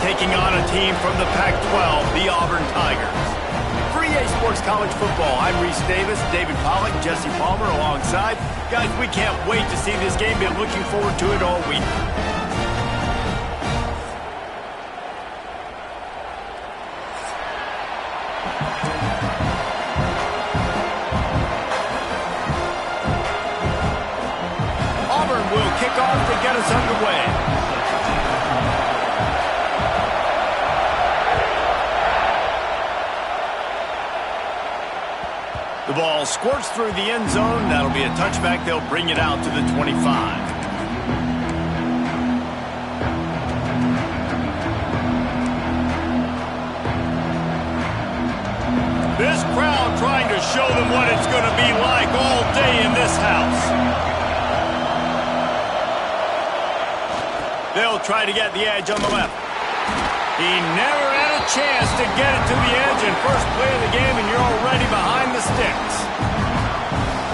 taking on a team from the Pac-12, the Auburn Tigers. For EA Sports College Football, I'm Reese Davis, David Pollack, Jesse Palmer alongside. Guys, we can't wait to see this game. Been looking forward to it all week. Auburn will kick off to get us underway. The ball squirts through the end zone. That'll be a touchback. They'll bring it out to the 25. This crowd trying to show them what it's going to be like all day in this house. They'll try to get the edge on the left. He never had a chance to get it to the edge in first play of the game, and you're already behind the sticks.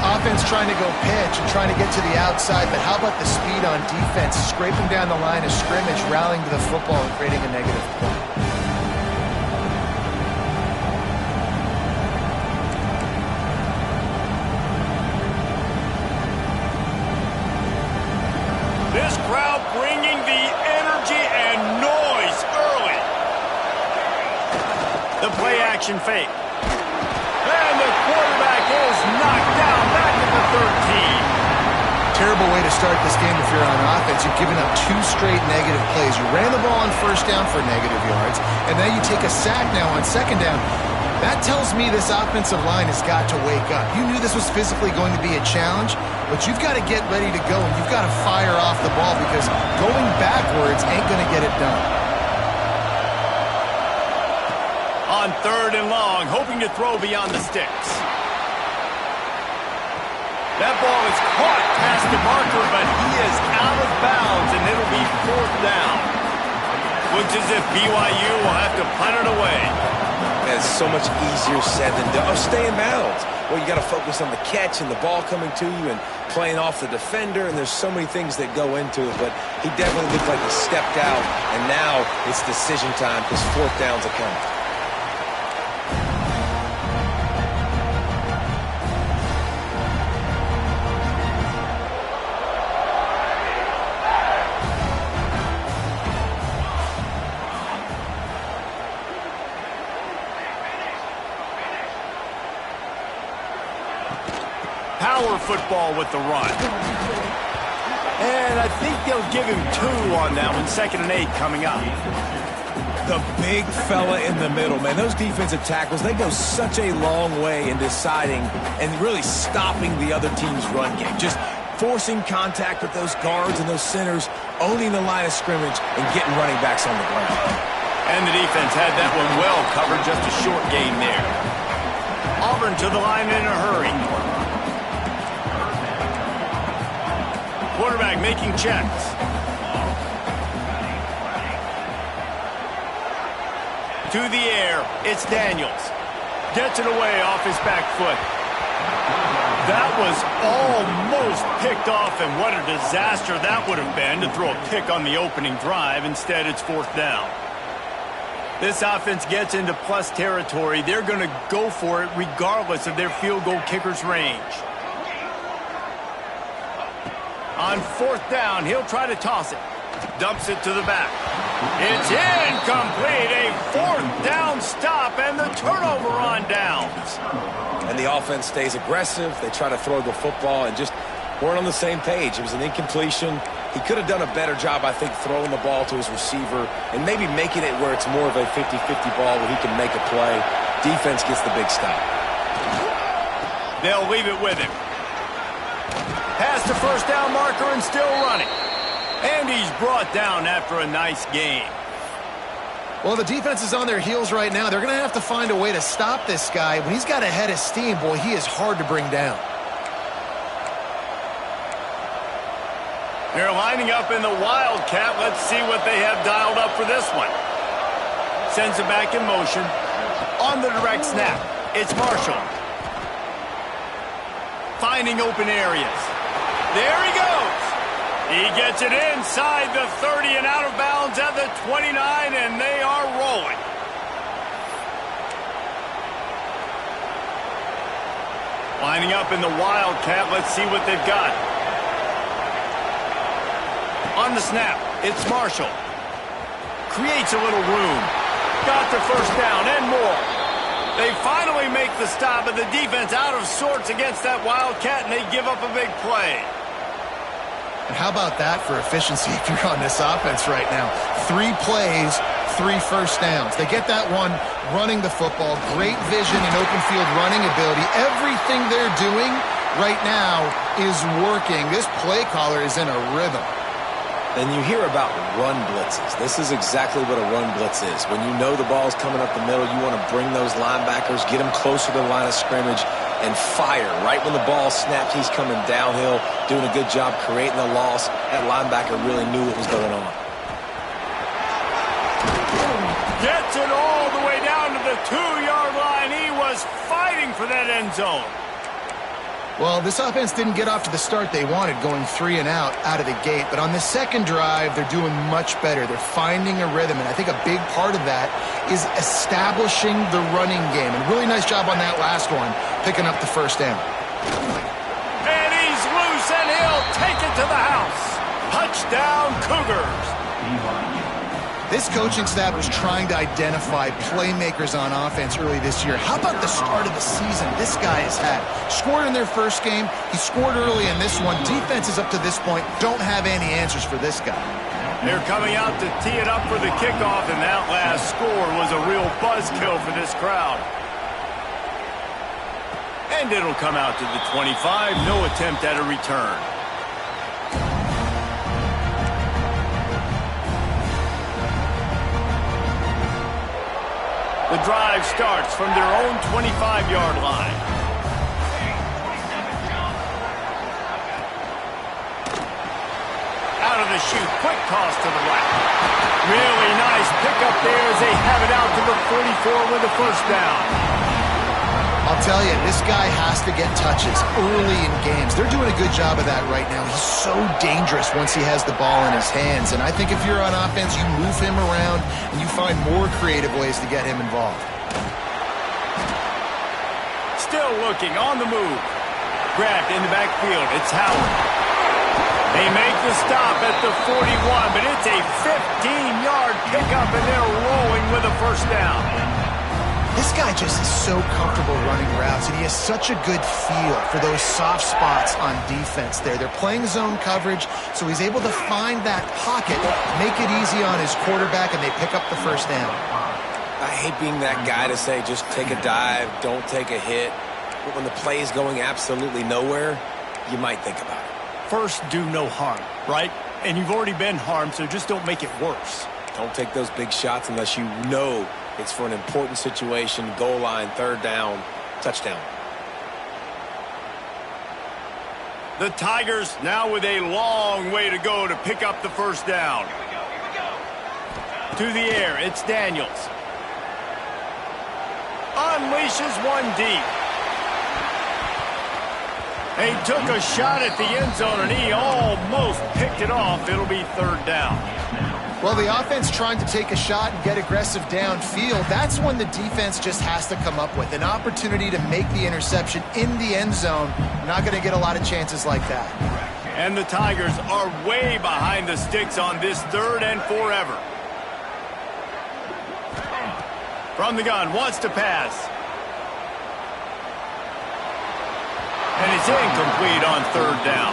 Offense trying to go pitch and trying to get to the outside, but how about the speed on defense? Scraping down the line of scrimmage, rallying to the football, and creating a negative play. This crowd bringing the energy and noise early. The play action fake. And the quarterback is knocked down back at the 13. Terrible way to start this game if you're on offense. You've given up 2 straight negative plays. You ran the ball on first down for negative yards, and now you take a sack now on second down. That tells me this offensive line has got to wake up. You knew this was physically going to be a challenge, but you've got to get ready to go, and you've got to fire off the ball because going backwards ain't going to get it done. On 3rd and long, hoping to throw beyond the sticks. That ball is caught past the marker, but he is out of bounds, and it'll be 4th down. Looks as if BYU will have to punt it away. It's so much easier said than done. Oh, stay in bounds. Well, you got to focus on the catch and the ball coming to you and playing off the defender, and there's so many things that go into it, but he definitely looked like he stepped out, and now it's decision time because 4th downs are coming. Power football with the run. And I think they'll give him 2 on that one. 2nd and 8 coming up. The big fella in the middle, man. Those defensive tackles, they go such a long way in deciding and really stopping the other team's run game. Just forcing contact with those guards and those centers, owning the line of scrimmage, and getting running backs on the ground. And the defense had that one well covered. Just a short gain there. Auburn to the line in a hurry. Quarterback making checks. To the air, it's Daniels. Gets it away off his back foot. That was almost picked off, and what a disaster that would have been to throw a pick on the opening drive. Instead, it's 4th down. This offense gets into plus territory. They're going to go for it regardless of their field goal kicker's range. On 4th down, he'll try to toss it. Dumps it to the back. It's incomplete. A 4th down stop and the turnover on downs. And the offense stays aggressive. They try to throw the football and just weren't on the same page. It was an incompletion. He could have done a better job, I think, throwing the ball to his receiver and maybe making it where it's more of a 50-50 ball where he can make a play. Defense gets the big stop. They'll leave it with him. Past the 1st down marker and still running. And he's brought down after a nice game. Well, the defense is on their heels right now. They're going to have to find a way to stop this guy. When he's got a head of steam, boy, he is hard to bring down. They're lining up in the Wildcat. Let's see what they have dialed up for this one. Sends it back in motion. On the direct snap, it's Marshall. Finding open areas. There he goes. He gets it inside the 30 and out of bounds at the 29, and they are rolling. Lining up in the Wildcat. Let's see what they've got. On the snap, it's Marshall. Creates a little room. Got the first down and more. They finally make the stop, but the defense out of sorts against that Wildcat, and they give up a big play. And how about that for efficiency if you're on this offense right now? 3 plays, 3 first downs. They get that one running the football. Great vision and open field running ability. Everything they're doing right now is working. This play caller is in a rhythm. And you hear about run blitzes. This is exactly what a run blitz is. When you know the ball's coming up the middle, you want to bring those linebackers, get them closer to the line of scrimmage, and fire. Right when the ball snaps, he's coming downhill, doing a good job creating the loss. That linebacker really knew what was going on. Gets it all the way down to the 2-yard line. He was fighting for that end zone. Well, this offense didn't get off to the start they wanted, going 3 and out of the gate. But on the second drive, they're doing much better. They're finding a rhythm, and I think a big part of that is establishing the running game. And really nice job on that last one, picking up the first down. And he's loose, and he'll take it to the house. Touchdown, Cougars. This coaching staff was trying to identify playmakers on offense early this year. How about the start of the season this guy has had? Scored in their first game. He scored early in this one. Defenses up to this point don't have any answers for this guy. They're coming out to tee it up for the kickoff, and that last score was a real buzzkill for this crowd. And it'll come out to the 25. No attempt at a return. The drive starts from their own 25-yard line. Out of the chute, quick toss to the right. Really nice pickup there as they have it out to the 44 with the first down. I'll tell you, this guy has to get touches early in games. They're doing a good job of that right now. He's so dangerous once he has the ball in his hands. And I think if you're on offense, you move him around and you find more creative ways to get him involved. Still looking on the move. Grabbed in the backfield. It's Howard. They make the stop at the 41, but it's a 15-yard pickup, and they're rolling with a first down. This guy just is so comfortable running routes, and he has such a good feel for those soft spots on defense there. They're playing zone coverage, so he's able to find that pocket, make it easy on his quarterback, and they pick up the first down. I hate being that guy to say just take a dive, don't take a hit. But when the play is going absolutely nowhere, you might think about it. First, do no harm, right? And you've already been harmed, so just don't make it worse. Don't take those big shots unless you know it's for an important situation, goal line, third down, touchdown. The Tigers now with a long way to go to pick up the first down. To the air, it's Daniels. Unleashes one deep. He took a shot at the end zone, and he almost picked it off. It'll be third down. Well, the offense trying to take a shot and get aggressive downfield, that's when the defense just has to come up with an opportunity to make the interception in the end zone. Not going to get a lot of chances like that. And the Tigers are way behind the sticks on this third and forever. From the gun, wants to pass. And it's incomplete on third down.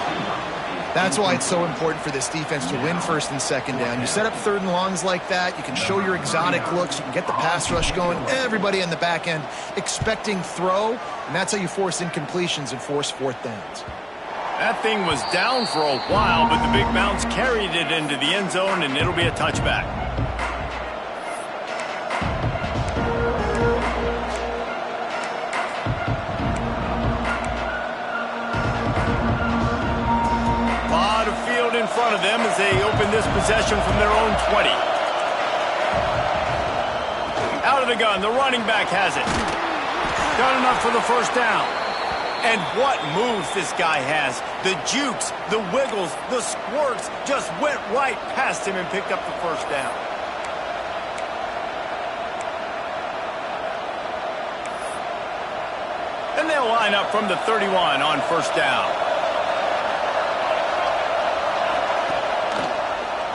That's why it's so important for this defense to win first and second down. You set up third and longs like that, you can show your exotic looks, you can get the pass rush going, everybody in the back end expecting throw, and that's how you force incompletions and force fourth downs. That thing was down for a while, but the big bounce carried it into the end zone, and it'll be a touchback. In front of them as they open this possession from their own 20. Out of the gun, the running back has it. Got enough for the first down. And what moves this guy has. The jukes, the wiggles, the squirts just went right past him and picked up the first down. And they'll line up from the 31 on first down.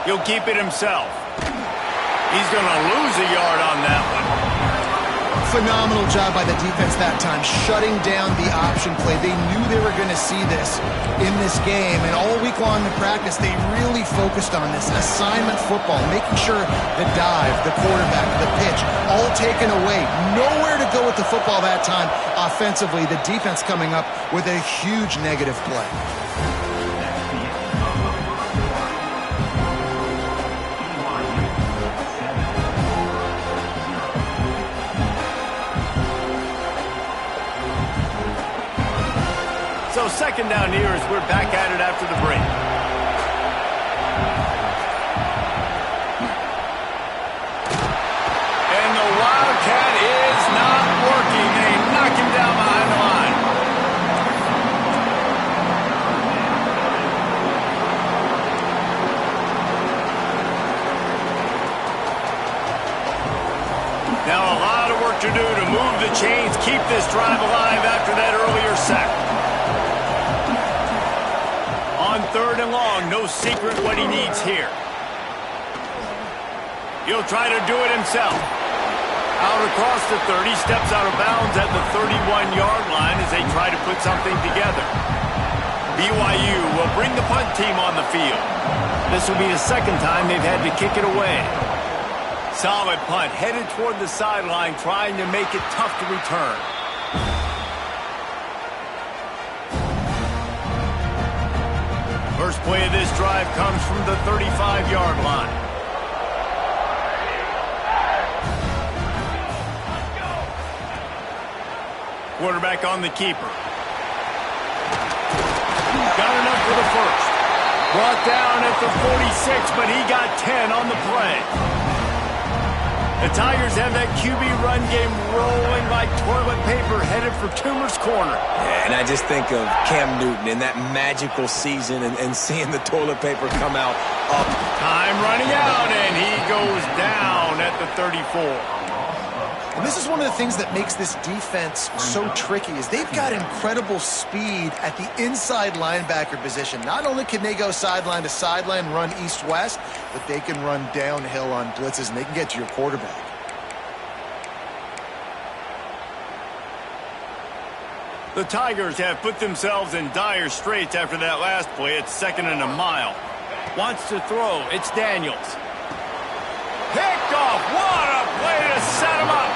He'll keep it himself. He's going to lose a yard on that one. Phenomenal job by the defense that time, shutting down the option play. They knew they were going to see this in this game, and all week long in practice, they really focused on this assignment football, making sure the dive, the quarterback, the pitch, all taken away. Nowhere to go with the football that time offensively. The defense coming up with a huge negative play. So second down here as we're back at it after the break. And the Wildcat is not working. They knock him down behind the line. Now a lot of work to do to move the chains, keep this drive alive after that earlier sack. On third and long, no secret what he needs here. He'll try to do it himself. Out across the 30, steps out of bounds at the 31-yard line as they try to put something together. BYU will bring the punt team on the field. This will be the second time they've had to kick it away. Solid punt, headed toward the sideline, trying to make it tough to return. First play of this drive comes from the 35-yard line. Quarterback on the keeper. Got enough for the first. Brought down at the 46, but he got 10 on the play. The Tigers have that QB run game rolling like toilet paper, headed for Toomer's corner. Yeah, and I just think of Cam Newton in that magical season and seeing the toilet paper come out up. Time running out, and he goes down at the 34. And this is one of the things that makes this defense so tricky is they've got incredible speed at the inside linebacker position. Not only can they go sideline to sideline, run east-west, but they can run downhill on blitzes, and they can get to your quarterback. The Tigers have put themselves in dire straits after that last play. It's second and a mile. Wants to throw. It's Daniels. Picked off. What a play to set him up.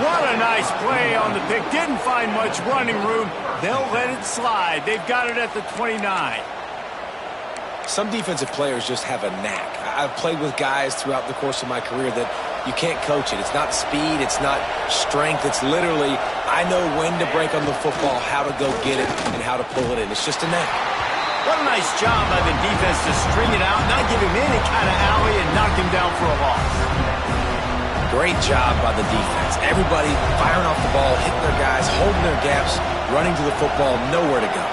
What a nice play on the pick. Didn't find much running room. They'll let it slide. They've got it at the 29. Some defensive players just have a knack. I've played with guys throughout the course of my career that you can't coach it. It's not speed. It's not strength. It's literally, I know when to break on the football, how to go get it, and how to pull it in. It's just a knack. What a nice job by the defense to string it out, not give him any kind of alley, and knock him down for a loss. Great job by the defense. Everybody firing off the ball, hitting their guys, holding their gaps, running to the football, nowhere to go.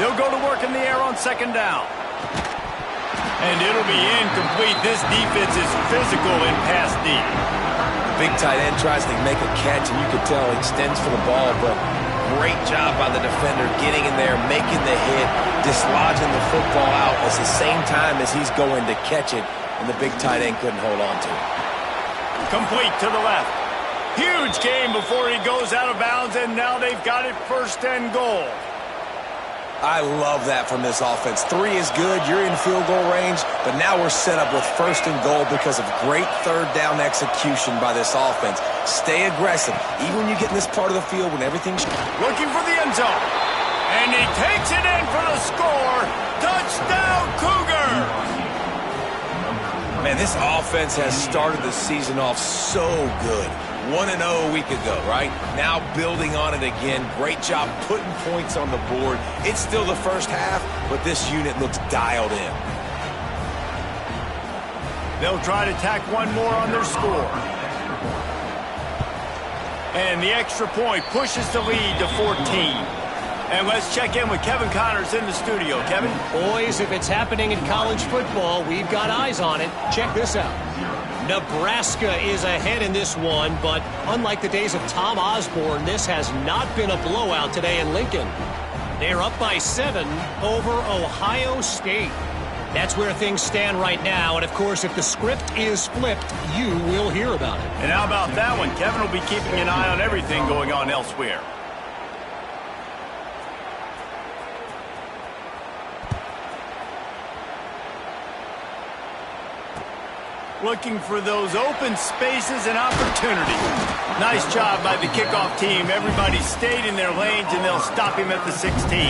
They'll go to work in the air on second down. And it'll be incomplete. This defense is physical in pass deep. Big tight end tries to make a catch, and you can tell he extends for the ball, but great job by the defender getting in there, making the hit, dislodging the football out at the same time as he's going to catch it, and the big tight end couldn't hold on to it. Complete to the left. Huge game before he goes out of bounds, and now they've got it first and goal. I love that from this offense. 3 is good. You're in field goal range, but now we're set up with first and goal because of great third down execution by this offense. Stay aggressive, even when you get in this part of the field when everything's... Looking for the end zone. And he takes it in for the score. Touchdown, Cougars! Man, this offense has started the season off so good. 1-0 a week ago, right? Now building on it again. Great job putting points on the board. It's still the first half, but this unit looks dialed in. They'll try to tack one more on their score. And the extra point pushes the lead to 14. And let's check in with Kevin Connors in the studio. Kevin? Boys, if it's happening in college football, we've got eyes on it. Check this out. Nebraska is ahead in this one, but unlike the days of Tom Osborne, this has not been a blowout today in Lincoln. They're up by 7 over Ohio State. That's where things stand right now, and of course, if the script is flipped, you will hear about it. And how about that one? Kevin will be keeping an eye on everything going on elsewhere. Looking for those open spaces and opportunities. Nice job by the kickoff team. Everybody stayed in their lanes, and they'll stop him at the 16.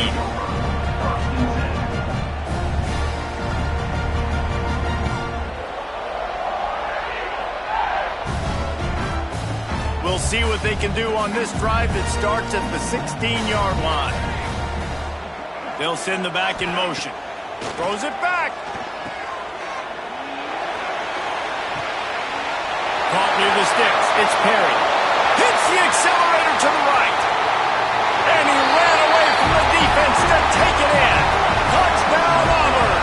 We'll see what they can do on this drive that starts at the 16-yard line. They'll send the back in motion. Throws it back. Caught near the sticks. It's Perry. Hits the accelerator to the right. And he ran away from the defense to take it in. Touchdown, Auburn.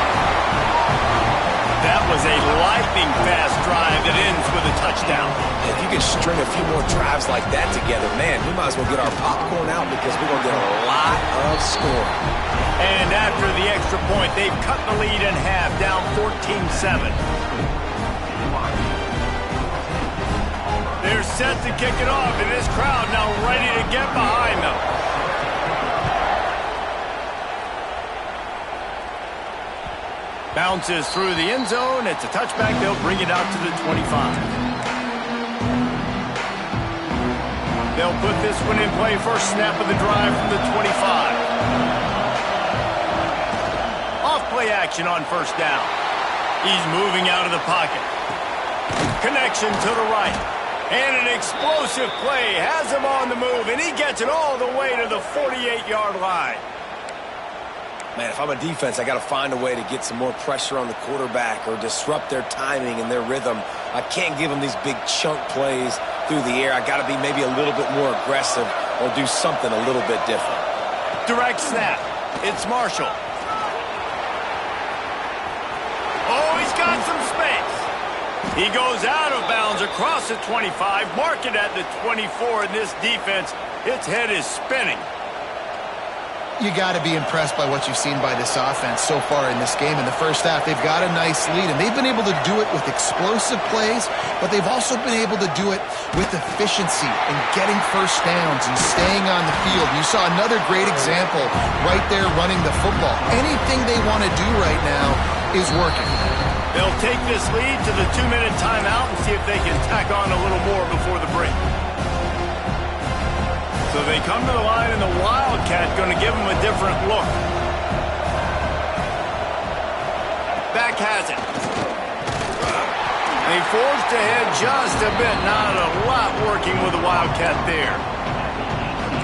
That was a lightning-fast drive that ends with a touchdown. If you can string a few more drives like that together, man, we might as well get our popcorn out because we're going to get a lot of scoring. And after the extra point, they've cut the lead in half, down 14-7. They're set to kick it off, and this crowd now ready to get behind them. Bounces through the end zone. It's a touchback. They'll bring it out to the 25. They'll put this one in play. First snap of the drive from the 25. Off play action on first down. He's moving out of the pocket. Connection to the right. And an explosive play has him on the move, and he gets it all the way to the 48-yard line. Man, if I'm a defense, I got to find a way to get some more pressure on the quarterback or disrupt their timing and their rhythm. I can't give them these big chunk plays through the air. I got to be maybe a little bit more aggressive or do something a little bit different. Direct snap. It's Marshall. Oh, he's got some space. He goes out of bounds across the 25, mark it at the 24, and this defense, its head is spinning. You got to be impressed by what you've seen by this offense so far in this game. In the first half, they've got a nice lead, and they've been able to do it with explosive plays, but they've also been able to do it with efficiency and getting first downs and staying on the field. You saw another great example right there running the football. Anything they want to do right now is working. They'll take this lead to the 2-minute timeout and see if they can tack on a little more before the break. So they come to the line, and the Wildcat going to give them a different look. Back has it. They forced ahead just a bit. Not a lot working with the Wildcat there.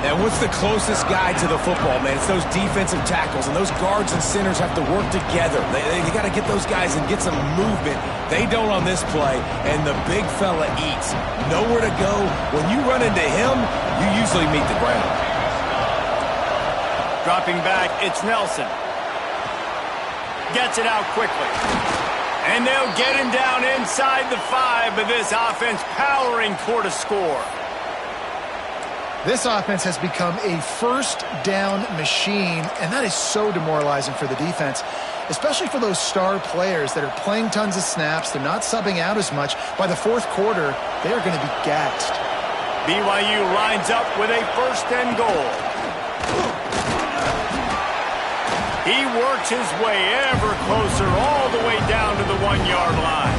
And what's the closest guy to the football, man? It's those defensive tackles, and those guards and centers have to work together. They got to get those guys and get some movement. They don't on this play, and the big fella eats. Nowhere to go. When you run into him, you usually meet the ground. Dropping back, it's Nelson. Gets it out quickly. And they'll get him down inside the 5, but this offense powering toward a score. This offense has become a first down machine, and that is so demoralizing for the defense, especially for those star players that are playing tons of snaps. They're not subbing out as much. By the fourth quarter, they are going to be gassed. BYU lines up with a first and goal. He works his way ever closer all the way down to the 1-yard line.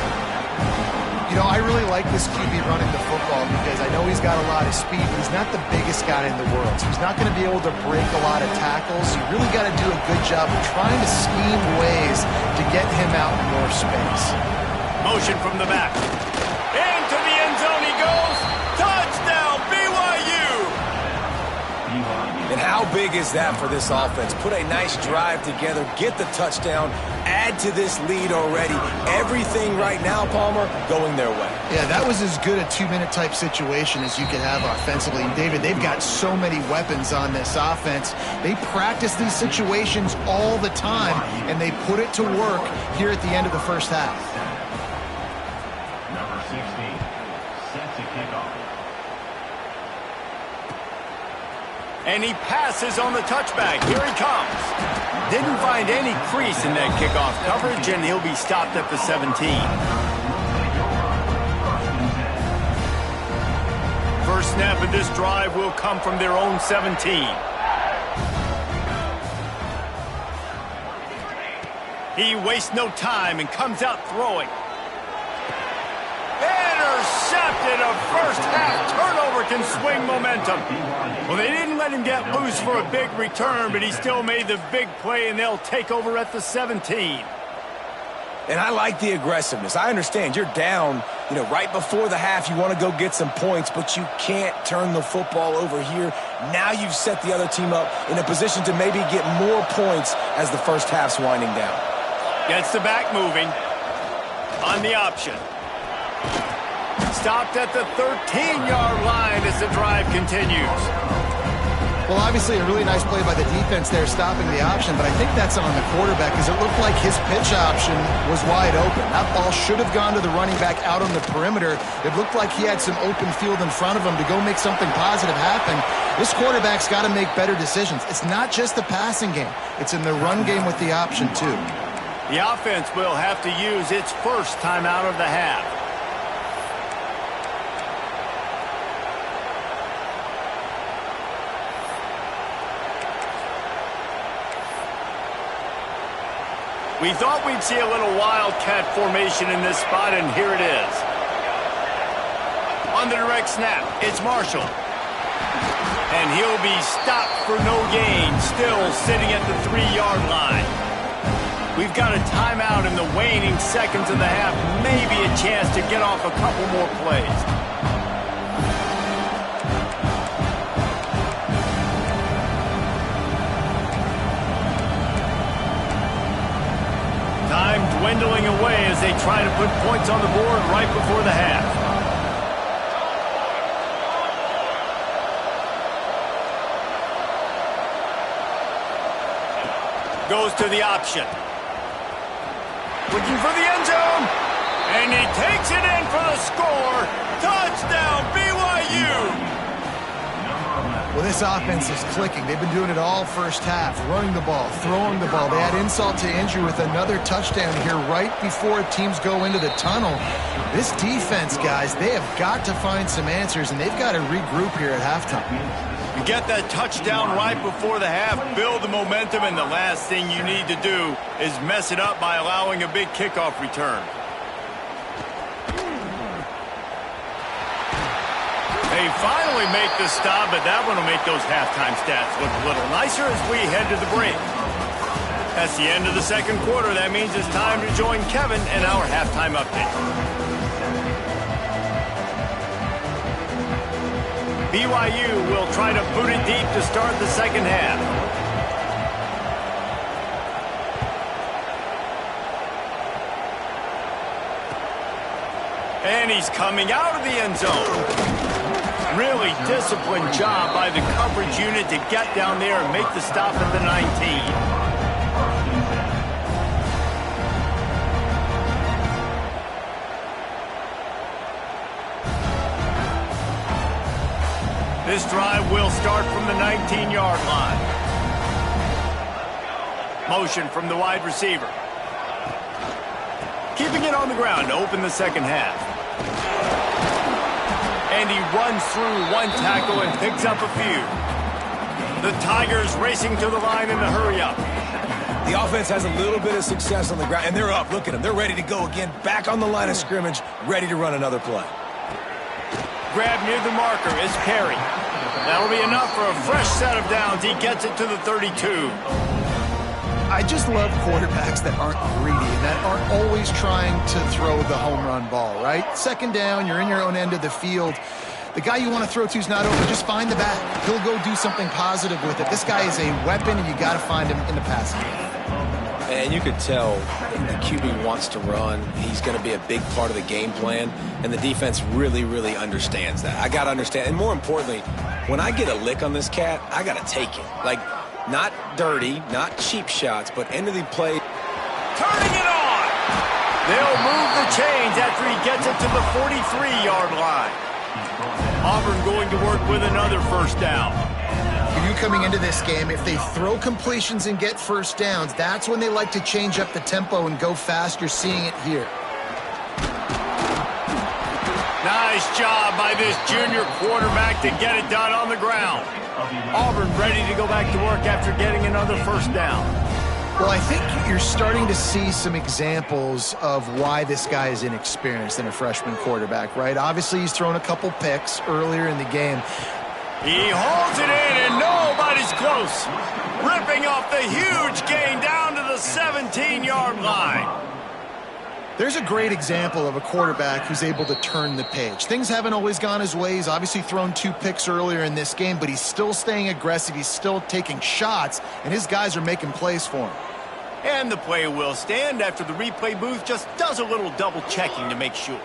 You know, I really like this QB running the football because I know he's got a lot of speed, but he's not the biggest guy in the world. So he's not going to be able to break a lot of tackles. You really got to do a good job of trying to scheme ways to get him out in more space. Motion from the back. Into the end zone he goes. Touchdown, BYU! And how big is that for this offense? Put a nice drive together, get the touchdown, add to this lead already. Everything right now, Palmer, going their way. Yeah, that was as good a two-minute type situation as you could have offensively. And David, they've got so many weapons on this offense. They practice these situations all the time, and they put it to work here at the end of the first half. Number 16, set to kick off. And he passes on the touchback. Here he comes. Didn't find any crease in that kickoff coverage, and he'll be stopped at the 17. First snap of this drive will come from their own 17. He wastes no time and comes out throwing. Intercepted. A first half turnover can swing momentum. Well, they didn't let him get loose for a big return, but he still made the big play, and they'll take over at the 17. And I like the aggressiveness. I understand you're down, right before the half. You want to go get some points, but you can't turn the football over here. Now you've set the other team up in a position to maybe get more points as the first half's winding down. Gets the back moving on the option. Stopped at the 13-yard line as the drive continues. Well, obviously a really nice play by the defense there stopping the option, but I think that's on the quarterback because it looked like his pitch option was wide open. That ball should have gone to the running back out on the perimeter. It looked like he had some open field in front of him to go make something positive happen. This quarterback's got to make better decisions. It's not just the passing game. It's in the run game with the option, too. The offense will have to use its first timeout of the half. We thought we'd see a little wildcat formation in this spot, and here it is. On the direct snap, it's Marshall. And he'll be stopped for no gain, still sitting at the 3-yard line. We've got a timeout in the waning seconds of the half, maybe a chance to get off a couple more plays. Time dwindling away as they try to put points on the board right before the half. Goes to the option. Looking for the end zone. And he takes it in for the score. Touchdown, BYU. Well, this offense is clicking. They've been doing it all first half, running the ball, throwing the ball. They add insult to injury with another touchdown here right before teams go into the tunnel. This defense, guys, they have got to find some answers, and they've got to regroup here at halftime. You get that touchdown right before the half, build the momentum, and the last thing you need to do is mess it up by allowing a big kickoff return. They finally make the stop, but that one will make those halftime stats look a little nicer as we head to the break. That's the end of the second quarter. That means it's time to join Kevin in our halftime update. BYU will try to boot it deep to start the second half. And he's coming out of the end zone. Really disciplined job by the coverage unit to get down there and make the stop at the 19. This drive will start from the 19-yard line. Motion from the wide receiver. Keeping it on the ground to open the second half. And he runs through one tackle and picks up a few. The Tigers racing to the line in a hurry-up. The offense has a little bit of success on the ground, and they're up. Look at them. They're ready to go again. Back on the line of scrimmage, ready to run another play. Grab near the marker is Perry. That'll be enough for a fresh set of downs. He gets it to the 32. I just love quarterbacks that aren't greedy and that aren't always trying to throw the home run ball, right? Second down, you're in your own end of the field. The guy you want to throw to is not open. Just find the back. He'll go do something positive with it. This guy is a weapon, and you got to find him in the passing game. And you could tell the QB wants to run. He's going to be a big part of the game plan, and the defense really, really understands that. I got to understand, and more importantly, when I get a lick on this cat, I got to take it. Like, not dirty, not cheap shots, but end of the play. Turning it on! They'll move the chains after he gets it to the 43-yard line. Auburn going to work with another first down. For you coming into this game, if they throw completions and get first downs, that's when they like to change up the tempo and go fast. You're seeing it here. Nice job by this junior quarterback to get it done on the ground. Auburn ready to go back to work after getting another first down. Well, I think you're starting to see some examples of why this guy is inexperienced in a freshman quarterback, right? Obviously, he's thrown a couple picks earlier in the game. He holds it in, and nobody's close. Ripping off the huge gain down to the 17-yard line. There's a great example of a quarterback who's able to turn the page. Things haven't always gone his way. He's obviously thrown 2 picks earlier in this game, but he's still staying aggressive. He's still taking shots, and his guys are making plays for him. And the play will stand after the replay booth just does a little double-checking to make sure.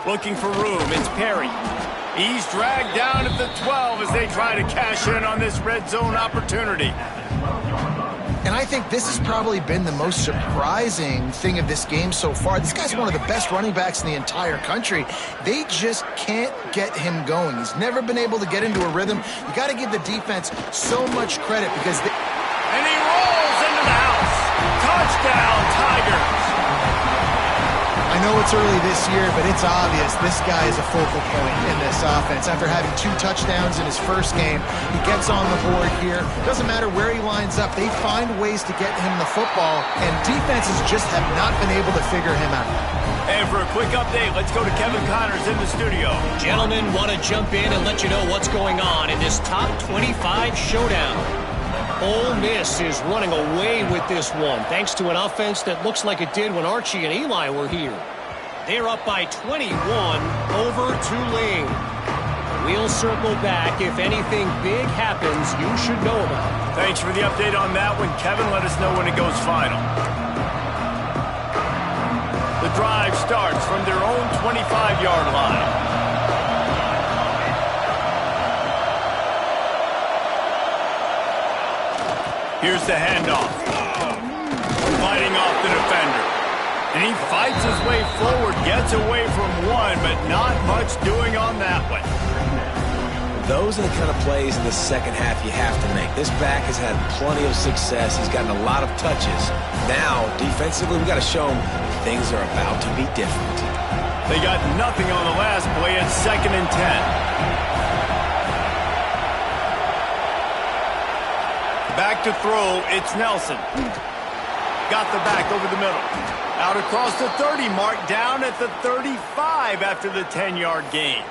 Looking for room, it's Perry. He's dragged down at the 12 as they try to cash in on this red zone opportunity. And I think this has probably been the most surprising thing of this game so far. This guy's one of the best running backs in the entire country. They just can't get him going. He's never been able to get into a rhythm. You got to give the defense so much credit because and he rolls into the house. Touchdown, Tigers. I know it's early this year, but it's obvious this guy is a focal point in this offense. After having 2 touchdowns in his first game, he gets on the board here. Doesn't matter where he lines up. They find ways to get him the football, and defenses just have not been able to figure him out. And for a quick update, let's go to Kevin Connors in the studio. Gentlemen, want to jump in and let you know what's going on in this top 25 showdown. Ole Miss is running away with this one, thanks to an offense that looks like it did when Archie and Eli were here. They're up by 21 over Tulane. We'll circle back. If anything big happens, you should know about it. Thanks for the update on that one, Kevin. Let us know when it goes final. The drive starts from their own 25-yard line. Here's the handoff. Fighting off the defender. And he fights his way forward, gets away from one, but not much doing on that one. Those are the kind of plays in the second half you have to make. This back has had plenty of success. He's gotten a lot of touches. Now, defensively, we've got to show him things are about to be different. They got nothing on the last play at 2nd and 10. Back to throw, it's Nelson. Got the back over the middle. Out across the 30, marked down at the 35 after the 10-yard gain.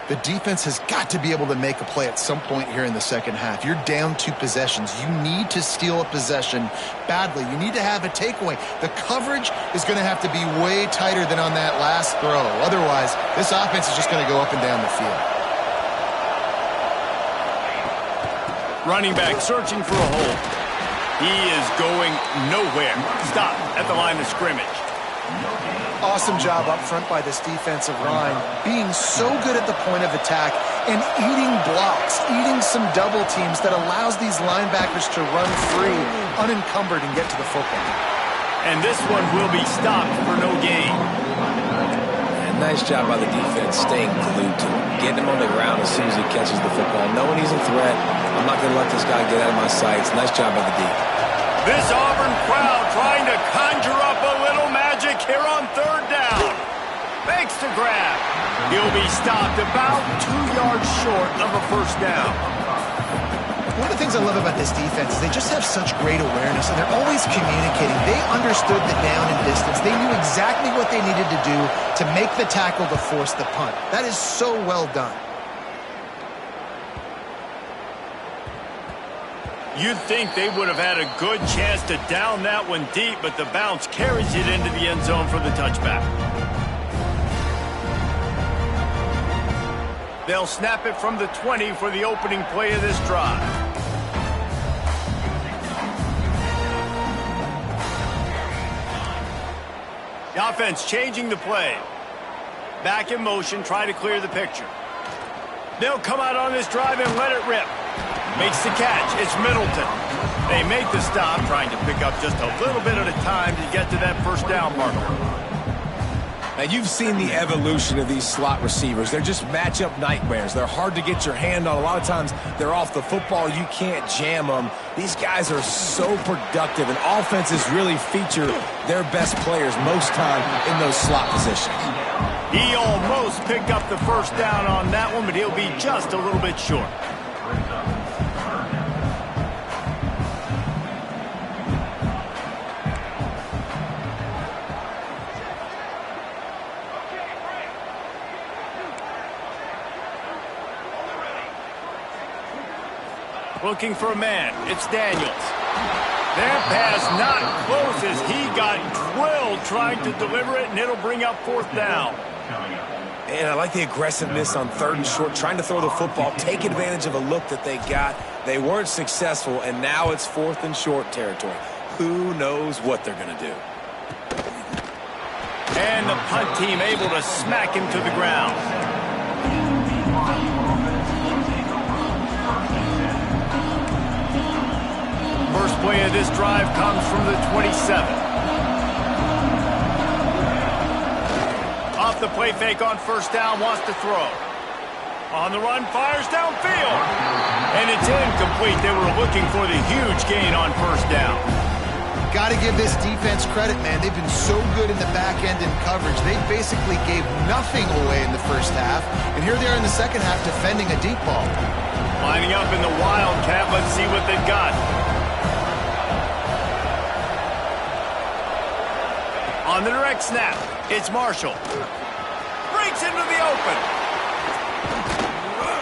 The defense has got to be able to make a play at some point here in the second half. You're down 2 possessions. You need to steal a possession badly. You need to have a takeaway. The coverage is going to have to be way tighter than on that last throw. Otherwise, this offense is just going to go up and down the field. Running back searching for a hole. He is going nowhere. Stop at the line of scrimmage. Awesome job up front by this defensive line, being so good at the point of attack and eating blocks, eating some double teams that allows these linebackers to run free, unencumbered, and get to the football. And this one will be stopped for no gain. And nice job by the defense staying glued to him, getting him on the ground as soon as he catches the football, knowing he's a threat. I'm not going to let this guy get out of my sights. Nice job by the D. This Auburn crowd trying to conjure up a little magic here on 3rd down. Fakes to grab. He'll be stopped about 2 yards short of a first down. One of the things I love about this defense is they just have such great awareness, and they're always communicating. They understood the down and distance. They knew exactly what they needed to do to make the tackle to force the punt. That is so well done. You'd think they would have had a good chance to down that one deep, but the bounce carries it into the end zone for the touchback. They'll snap it from the 20 for the opening play of this drive. The offense changing the play. Back in motion, try to clear the picture. They'll come out on this drive and let it rip. Makes the catch. It's Middleton. They make the stop, trying to pick up just a little bit at a time to get to that first down marker. And you've seen the evolution of these slot receivers. They're just matchup nightmares. They're hard to get your hand on. A lot of times they're off the football. You can't jam them. These guys are so productive, and offenses really feature their best players most time in those slot positions. He almost picked up the first down on that one, but he'll be just a little bit short. Looking for a man. It's Daniels. Their pass not close as he got drilled trying to deliver it, and it'll bring up fourth down. And I like the aggressiveness on 3rd and short, trying to throw the football, take advantage of a look that they got. They weren't successful, and now it's 4th and short territory. Who knows what they're going to do? And the punt team able to smack him to the ground. First play of this drive comes from the 27. Off the play fake on first down, wants to throw. On the run, fires downfield. And it's incomplete. They were looking for the huge gain on first down. Got to give this defense credit, man. They've been so good in the back end in coverage. They basically gave nothing away in the first half. And here they are in the second half defending a deep ball. Lining up in the Wildcat. Let's see what they've got. On the direct snap, it's Marshall. Breaks into the open.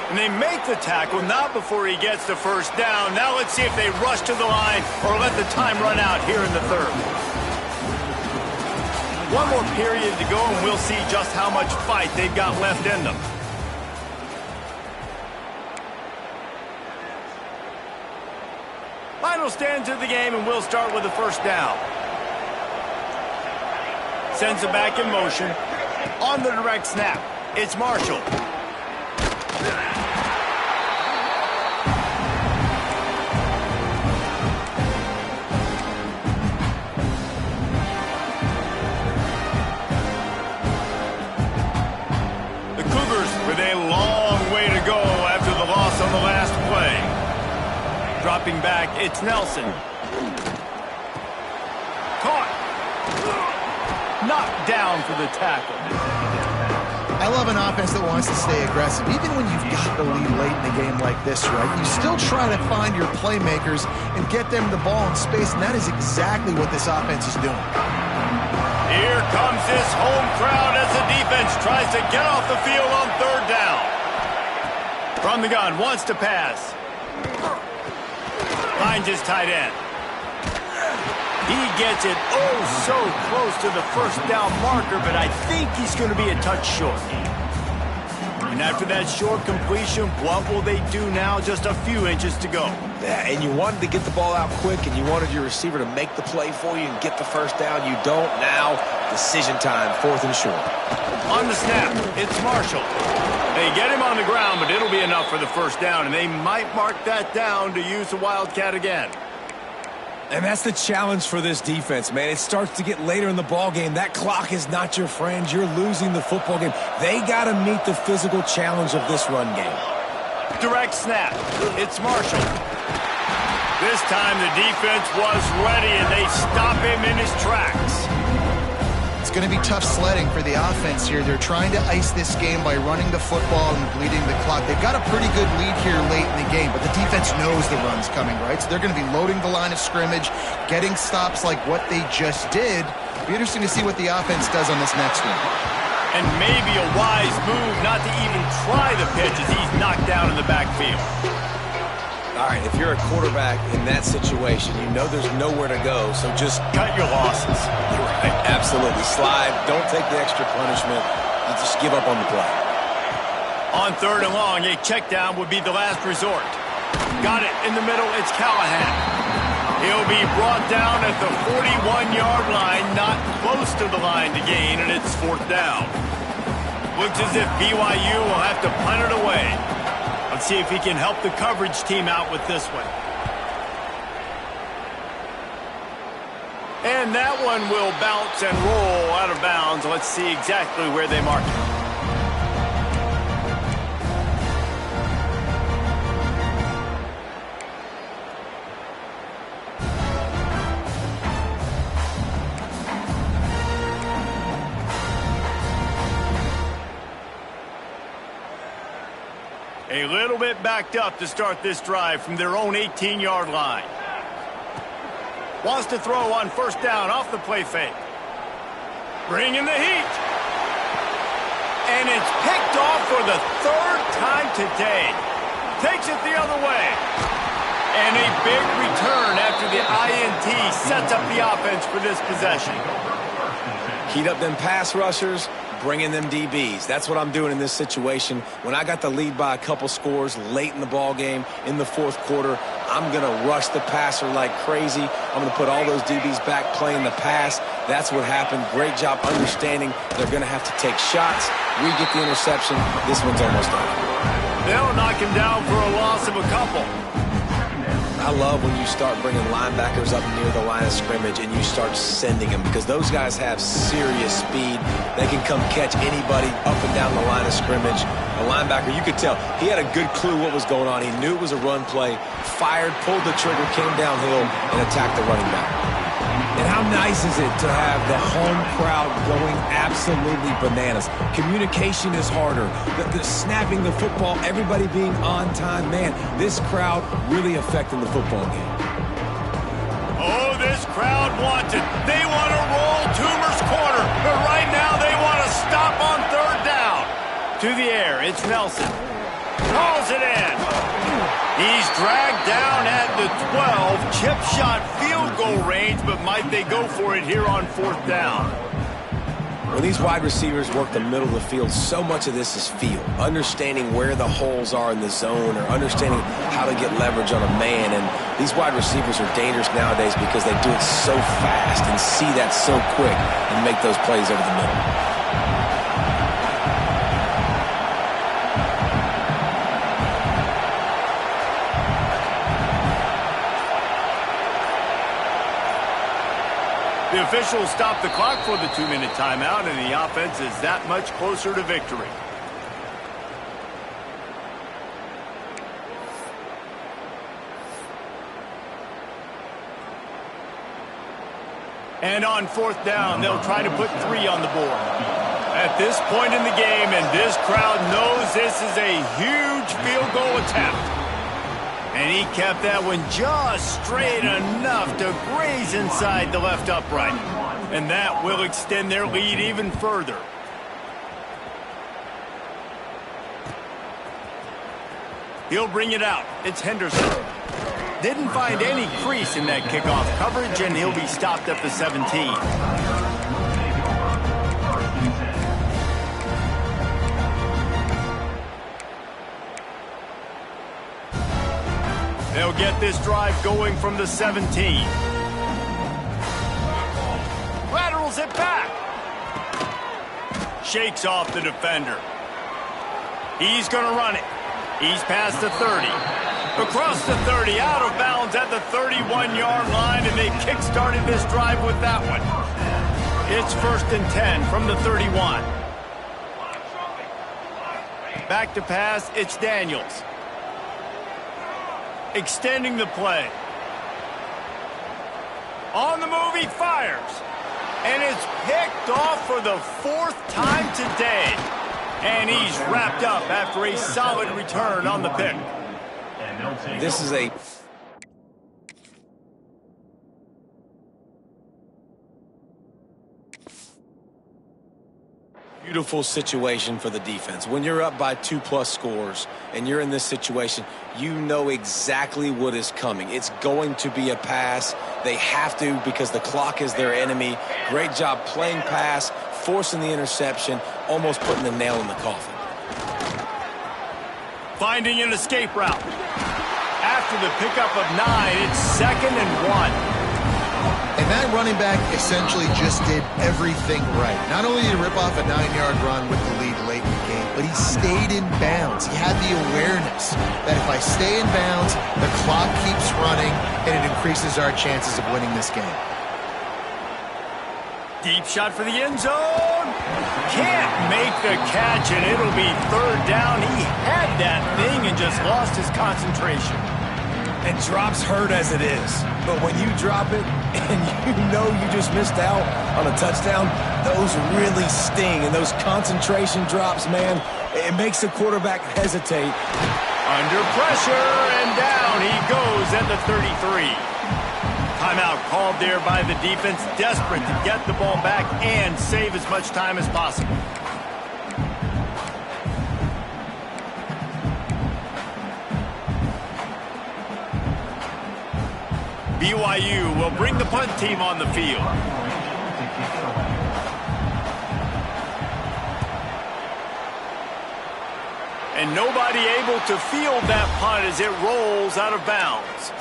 And they make the tackle, not before he gets the first down. Now let's see if they rush to the line or let the time run out here in the third. One more period to go, and we'll see just how much fight they've got left in them. Final stands of the game, and we'll start with the first down. Sends it back in motion. On the direct snap, it's Marshall. The Cougars with a long way to go after the loss on the last play. Dropping back, it's Nelson. Caught. Knocked down for the tackle. I love an offense that wants to stay aggressive. Even when you've got the lead late in the game like this, right? You still try to find your playmakers and get them the ball in space, and that is exactly what this offense is doing. Here comes this home crowd as the defense tries to get off the field on third down. From the gun, wants to pass. Finds his tight end. He gets it so close to the first down marker, but I think he's going to be a touch short. And after that short completion, what will they do now? Just a few inches to go. Yeah, and you wanted to get the ball out quick, and you wanted your receiver to make the play for you and get the first down. You don't now. Decision time, 4th and short. On the snap, it's Marshall. They get him on the ground, but it'll be enough for the first down, and they might mark that down to use the Wildcat again. And that's the challenge for this defense, man. It starts to get later in the ball game. That clock is not your friend. You're losing the football game. They got to meet the physical challenge of this run game. Direct snap. It's Marshall. This time the defense was ready, and they stop him in his tracks. It's going to be tough sledding for the offense here. They're trying to ice this game by running the football and bleeding the clock. They've got a pretty good lead here late in the game, but the defense knows the run's coming, right? So they're going to be loading the line of scrimmage, getting stops like what they just did. It'll be interesting to see what the offense does on this next one. And maybe a wise move not to even try the pitch as he's knocked down in the backfield. All right, if you're a quarterback in that situation, you know there's nowhere to go, so just cut your losses. You're right, absolutely. Slide, don't take the extra punishment. You just give up on the play. On 3rd and long, a check down would be the last resort. Got it in the middle, it's Callahan. He'll be brought down at the 41-yard line, not close to the line to gain, and it's 4th down. Looks as if BYU will have to punt it away. Let's see if he can help the coverage team out with this one. And that one will bounce and roll out of bounds. Let's see exactly where they mark it. A little bit backed up to start this drive from their own 18-yard line. Wants to throw on 1st down off the play fake. Bringing the heat. And it's picked off for the 3rd time today. Takes it the other way. And a big return after the INT sets up the offense for this possession. Heat up them pass rushers. Bring in them DBs. That's what I'm doing in this situation. When I got the lead by a couple scores late in the ball game in the 4th quarter, I'm going to rush the passer like crazy. I'm going to put all those DBs back playing the pass. That's what happened. Great job understanding they're going to have to take shots. We get the interception. This one's almost done. They'll knock him down for a loss of a couple. I love when you start bringing linebackers up near the line of scrimmage and you start sending them because those guys have serious speed. They can come catch anybody up and down the line of scrimmage. A linebacker, you could tell, he had a good clue what was going on. He knew it was a run play, fired, pulled the trigger, came downhill, and attacked the running back. And how nice is it to have the home crowd going absolutely bananas? Communication is harder. The snapping the football, everybody being on time. Man, this crowd really affecting the football game. Oh, this crowd wants it. They want to roll Toomer's corner. But right now they want to stop on 3rd down. To the air, it's Nelson. Calls it in. He's dragged down at the 12. Chip shot field goal range, but might they go for it here on 4th down? When these wide receivers work the middle of the field, so much of this is feel. Understanding where the holes are in the zone or understanding how to get leverage on a man. And these wide receivers are dangerous nowadays because they do it so fast and see that so quick and make those plays over the middle. The officials stop the clock for the 2-minute timeout, and the offense is that much closer to victory. And on 4th down, they'll try to put 3 on the board. At this point in the game, and this crowd knows this is a huge field goal attempt. And he kept that one just straight enough to graze inside the left upright. And that will extend their lead even further. He'll bring it out. It's Henderson. Didn't find any crease in that kickoff coverage, and he'll be stopped at the 17. They'll get this drive going from the 17. Laterals it back. Shakes off the defender. He's going to run it. He's past the 30. Across the 30, out of bounds at the 31-yard line, and they kick-started this drive with that one. It's 1st and 10 from the 31. Back to pass, it's Daniels. Extending the play. On the move, he fires. And it's picked off for the 4th time today. And he's wrapped up after a solid return on the pick. This is a... Beautiful situation for the defense. When you're up by 2+ scores and you're in this situation, you know exactly what is coming. It's going to be a pass. They have to because the clock is their enemy. Great job playing pass, forcing the interception, almost putting the nail in the coffin. Finding an escape route. After the pickup of 9, it's 2nd and 1. And that running back essentially just did everything right. Not only did he rip off a 9-yard run with the lead late in the game, but he stayed in bounds. He had the awareness that if I stay in bounds, the clock keeps running, and it increases our chances of winning this game. Deep shot for the end zone. Can't make the catch, and it'll be 3rd down. He had that thing and just lost his concentration. And drops hurt as it is. But when you drop it and you know you just missed out on a touchdown, those really sting. And those concentration drops, man, it makes the quarterback hesitate. Under pressure, and down he goes at the 33. Timeout called there by the defense, desperate to get the ball back and save as much time as possible. BYU will bring the punt team on the field. And nobody able to field that punt as it rolls out of bounds.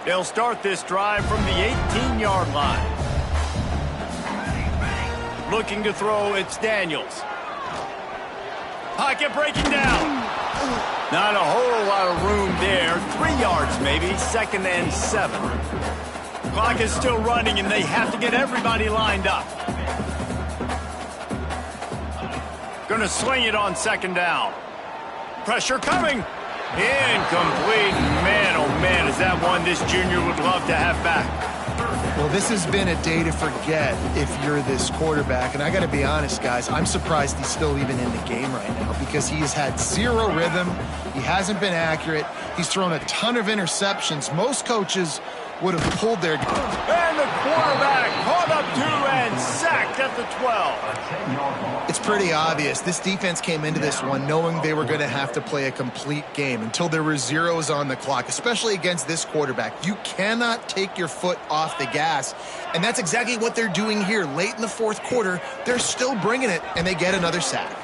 They'll start this drive from the 18-yard line. Looking to throw, it's Daniels. Pocket breaking down. Not a whole lot of room there. 3 yards maybe. 2nd and 7. Clock is still running, and they have to get everybody lined up. Going to swing it on 2nd down. Pressure coming. Incomplete. Man, oh man, is that one this junior would love to have back. Well, this has been a day to forget if you're this quarterback. And I got to be honest, guys, I'm surprised he's still even in the game right now because he has had 0 rhythm. He hasn't been accurate. He's thrown a ton of interceptions. Most coaches would have pulled their... And the quarterback caught up to and sacked at the 12. It's pretty obvious. This defense came into this one knowing they were going to have to play a complete game until there were zeros on the clock, especially against this quarterback. You cannot take your foot off the gas, and that's exactly what they're doing here. Late in the 4th quarter, they're still bringing it, and they get another sack.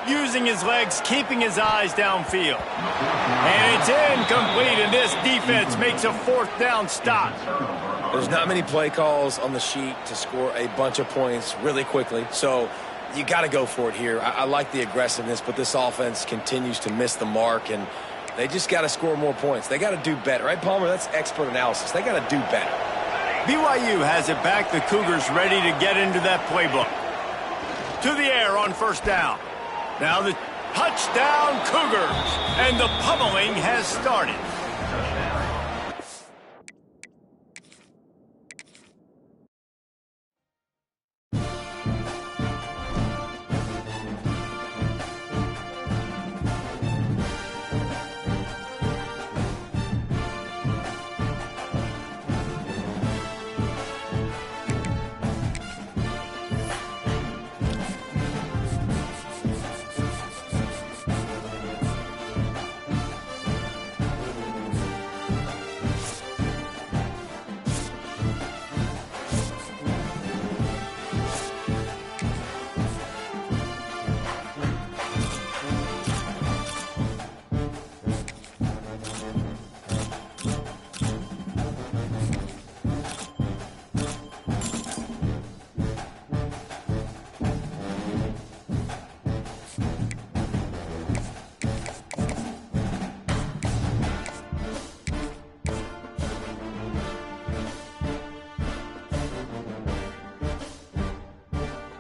Using his legs, keeping his eyes downfield. And it's incomplete, and this defense makes a 4th down stop. There's not many play calls on the sheet to score a bunch of points really quickly, so you got to go for it here. I like the aggressiveness, but this offense continues to miss the mark, and they just got to score more points. They got to do better, right, Palmer? That's expert analysis. They got to do better. BYU has it back. The Cougars ready to get into that playbook. To the air on 1st down. Now the touchdown Cougars, and the pummeling has started.